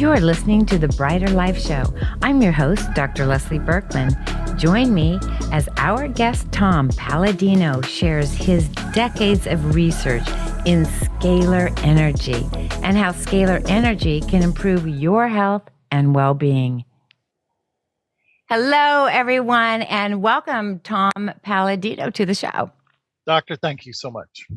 You're listening to the Brighter Life Show. I'm your host, Dr. Leslie Berkman. Join me as our guest, Tom Paladino, shares his decades of research in scalar energy and how scalar energy can improve your health and well-being. Hello, everyone, and welcome, Tom Paladino, to the show. Doctor, thank you so much.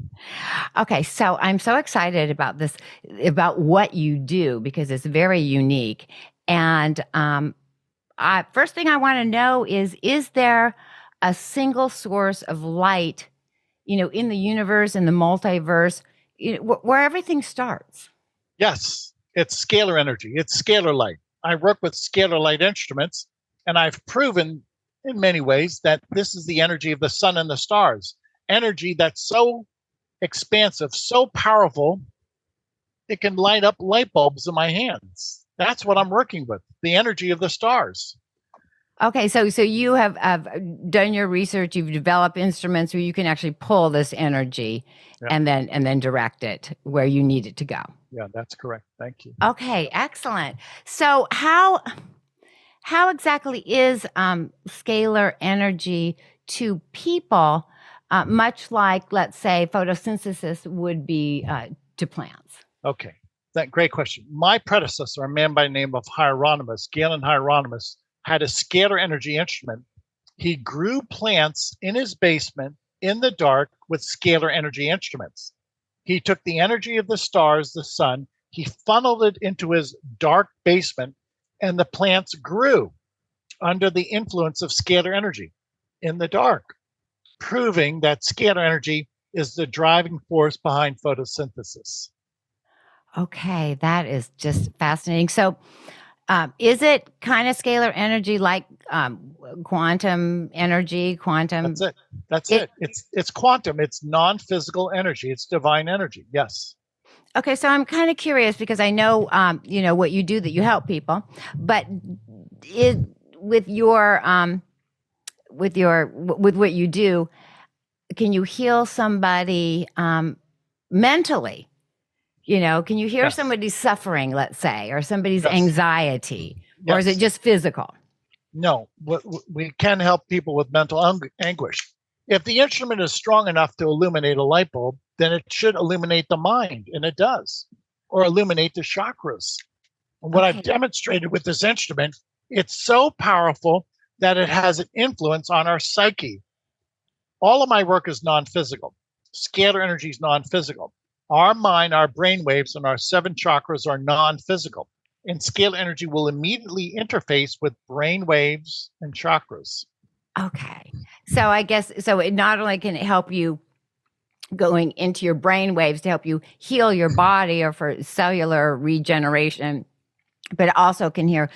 Okay, so I'm so excited about this, about what you do, because it's very unique. And first thing I want to know is there a single source of light, in the universe, in the multiverse, where everything starts? Yes, it's scalar energy. It's scalar light. I work with scalar light instruments, and I've proven in many ways that this is the energy of the sun and the stars. Energy that's so expansive, so powerful, it can light up light bulbs in my hands. That's what I'm working with, the energy of the stars. Okay, so you have done your research. You've developed instruments where you can actually pull this energy and then direct it where you need it to go. Yeah, that's correct. Thank you. Okay, excellent. So how exactly is scalar energy to people? Much like, let's say, photosynthesis would be to plants? Okay, great question. My predecessor, a man by the name of Hieronymus, Galen Hieronymus, had a scalar energy instrument. He grew plants in his basement in the dark with scalar energy instruments. He took the energy of the stars, the sun, he funneled it into his dark basement, and the plants grew under the influence of scalar energy in the dark, proving that scalar energy is the driving force behind photosynthesis. Okay, that is just fascinating. So is it kind of scalar energy like quantum energy? That's it. It's quantum. It's non-physical energy. It's divine energy. Yes. Okay, so I'm kind of curious because I know what you do, that you help people, but with what you do, can you heal somebody mentally? Can you hear somebody's suffering, let's say, or somebody's anxiety, or is it just physical? No, we can help people with mental anguish. If the instrument is strong enough to illuminate a light bulb, then it should illuminate the mind, and it does, or illuminate the chakras. And what I've demonstrated with this instrument, it's so powerful that it has an influence on our psyche. All of my work is non-physical. Scalar energy is non-physical. Our mind, our brain waves, and our 7 chakras are non-physical. And scalar energy will immediately interface with brain waves and chakras. Okay. So I guess, it not only can help you going into your brain waves to help you heal your body or for cellular regeneration, but it also can hear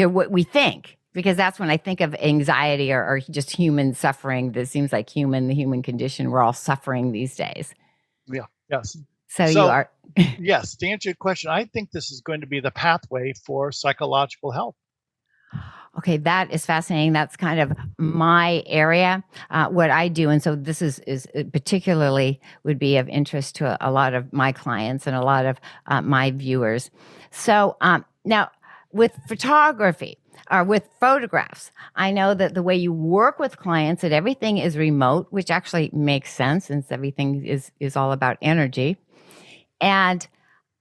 what we think, because that's when I think of anxiety or just human suffering. That seems like the human condition. We're all suffering these days. Yeah. Yes. So you are. Yes. To answer your question, I think this is going to be the pathway for psychological health. Okay, that is fascinating. That's kind of my area, what I do. And so this is particularly would be of interest to a lot of my clients and a lot of my viewers. So now with photography or with photographs, I know that the way you work with clients, that everything is remote, which actually makes sense since everything is all about energy. And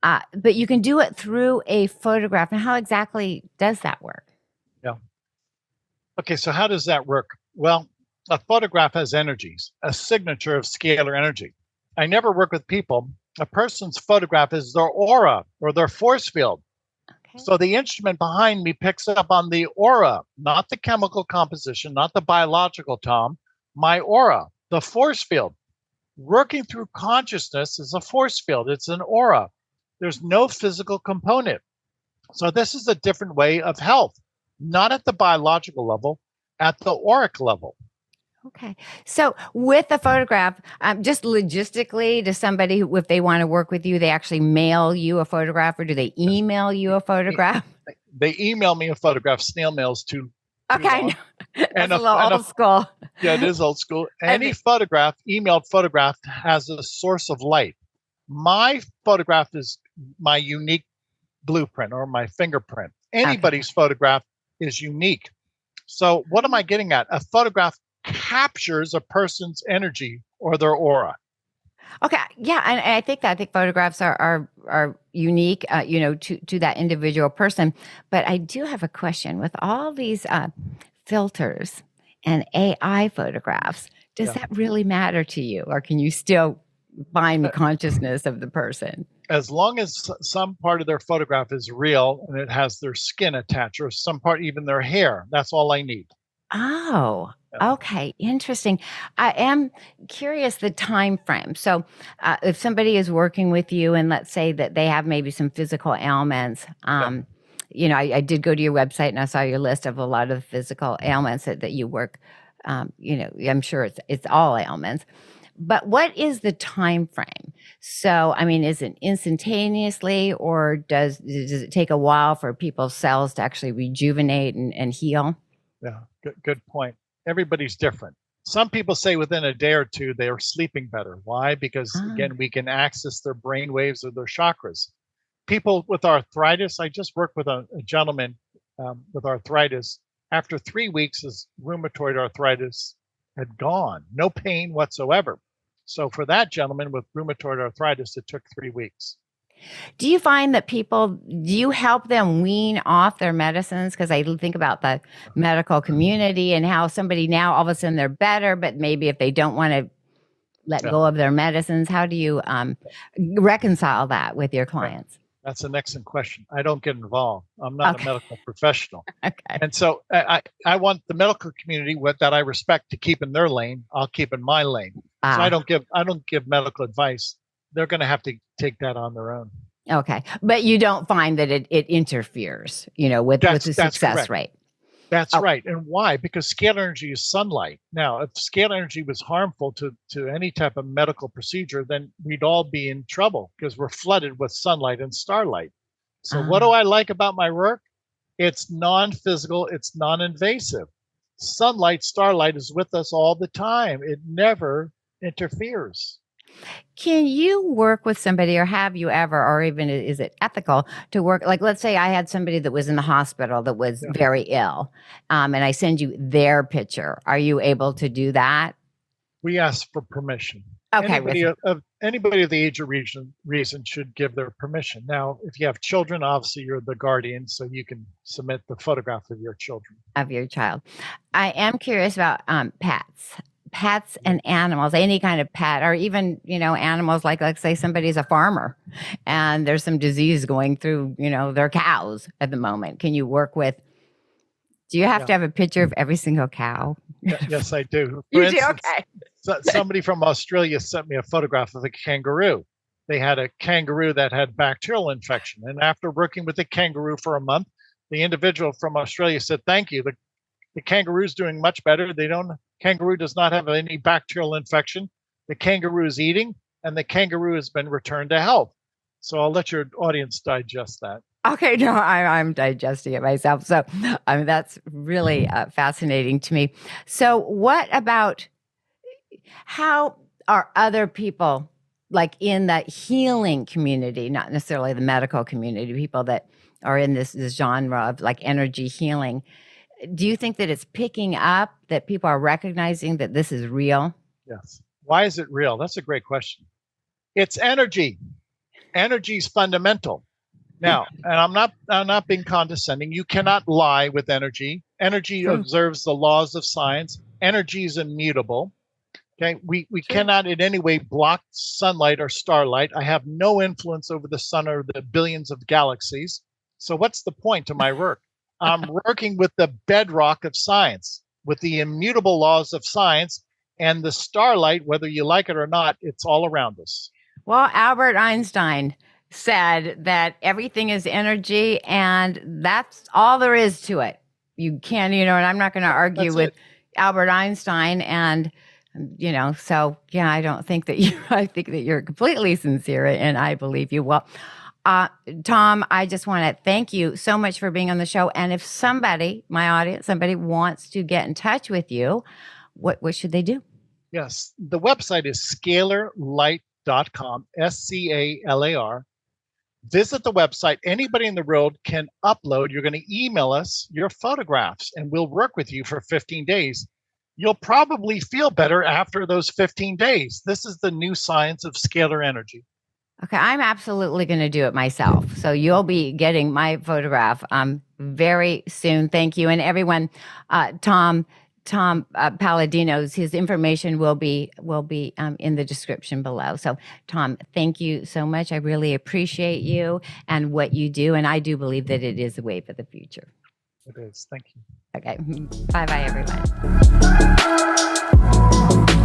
but you can do it through a photograph. And how exactly does that work? Yeah. Okay, so how does that work? Well, a photograph has energies, a signature of scalar energy. I never work with people. A person's photograph is their aura or their force field. Okay. So the instrument behind me picks up on the aura, not the chemical composition, not the biological, Tom, my aura, the force field. Working through consciousness is a force field. It's an aura. There's no physical component. So this is a different way of health. Not at the biological level, at the auric level. Okay. So with the photograph, just logistically, does somebody, if they want to work with you, they actually mail you a photograph, or do they email you a photograph? They email me a photograph. Snail mail's too Okay. long. That's a little old school. Yeah, it is old school. Any photograph, emailed photograph, has a source of light. My photograph is my unique blueprint or my fingerprint. Okay. Anybody's photograph is unique. So, what am I getting at? A photograph captures a person's energy or their aura. Okay, yeah, and I think photographs are unique, to that individual person. But I do have a question with all these filters and AI photographs. Does Yeah. that really matter to you, or can you still find the consciousness of the person? As long as some part of their photograph is real and it has their skin attached or some part, even their hair, that's all I need. Oh, Yeah. okay, interesting. I am curious the time frame. So, if somebody is working with you, and let's say that they have maybe some physical ailments, Yeah. I did go to your website and I saw your list of a lot of physical ailments that you work. I'm sure it's all ailments. But what is the time frame? So, I mean, is it instantaneously, or does it take a while for people's cells to actually rejuvenate and heal? Yeah, good point. Everybody's different. Some people say within a day or two they are sleeping better. Why? Because Ah. again, we can access their brain waves or their chakras. People with arthritis, I just worked with a gentleman with arthritis. After 3 weeks, his rheumatoid arthritis had gone, no pain whatsoever. So for that gentleman with rheumatoid arthritis, it took 3 weeks. Do you find that do you help them wean off their medicines? Because I think about the medical community and how somebody now all of a sudden they're better, but maybe if they don't want to let Yeah, go of their medicines, how do you reconcile that with your yeah. clients? That's an excellent question. I don't get involved. I'm not a Okay. medical professional. Okay. And so I want the medical community that I respect to keep in their lane. I'll keep in my lane. So Ah, I don't give medical advice. They're going to have to take that on their own. okay. But you don't find that it interferes, with the That's success correct. rate. That's Oh, right. And why? Because scalar energy is sunlight. Now, if scalar energy was harmful to any type of medical procedure, then we'd all be in trouble because we're flooded with sunlight and starlight. So what do ah. I like about my work? It's non-physical, it's non-invasive. Sunlight, starlight is with us all the time. It never interferes. Can you work with somebody, or have you ever, or even is it ethical to work? Like, let's say I had somebody that was in the hospital that was Yeah. very ill, and I send you their picture. Are you able to do that? We ask for permission. Okay, with Anybody of the age of reason should give their permission. Now, if you have children, obviously you're the guardian, so you can submit the photograph of your children. of your child. I am curious about pets and animals, any kind of pet, or even animals like, let's say somebody's a farmer, and there's some disease going through their cows at the moment. Can you work with? Do you have Yeah. to have a picture of every single cow? Yes, I do. For You do? instance, Okay. somebody from Australia sent me a photograph of a kangaroo. They had a kangaroo that had bacterial infection. And after working with the kangaroo for a month, the individual from Australia said, "Thank you. The kangaroo's doing much better. Kangaroo does not have any bacterial infection. The kangaroo is eating, and the kangaroo has been returned to health." So I'll let your audience digest that. Okay, no, I'm digesting it myself. So, that's really fascinating to me. So, what about how are other people, like in the healing community, not necessarily the medical community, people that are in this genre of like energy healing? Do you think that it's picking up, that people are recognizing that this is real? Yes. Why is it real? That's a great question. It's energy. Energy is fundamental. Now, and I'm not being condescending. You cannot lie with energy. Energy True. observes the laws of science. Energy is immutable. Okay. We True. cannot in any way block sunlight or starlight. I have no influence over the sun or the billions of galaxies. So what's the point to my work? I'm working with the bedrock of science, with the immutable laws of science, and the starlight, whether you like it or not, it's all around us. Well, Albert Einstein said that everything is energy, and that's all there is to it. You can, and I'm not going to argue That's with it. Albert Einstein. And, so yeah, I don't think that I think that you're completely sincere, and I believe you. Well, Tom, I just want to thank you so much for being on the show. And if somebody, my audience, somebody wants to get in touch with you, what should they do? Yes. The website is scalarlight.com, SCALAR. Visit the website. Anybody in the world can upload. You're going to email us your photographs, and we'll work with you for 15 days. You'll probably feel better after those 15 days. This is the new science of scalar energy. Okay, I'm absolutely going to do it myself. So you'll be getting my photograph very soon. Thank you, and everyone. Tom Paladino's his information will be in the description below. So Tom, thank you so much. I really appreciate you and what you do, and I do believe that it is the way for the future. It is. Thank you. Okay, bye bye, everyone.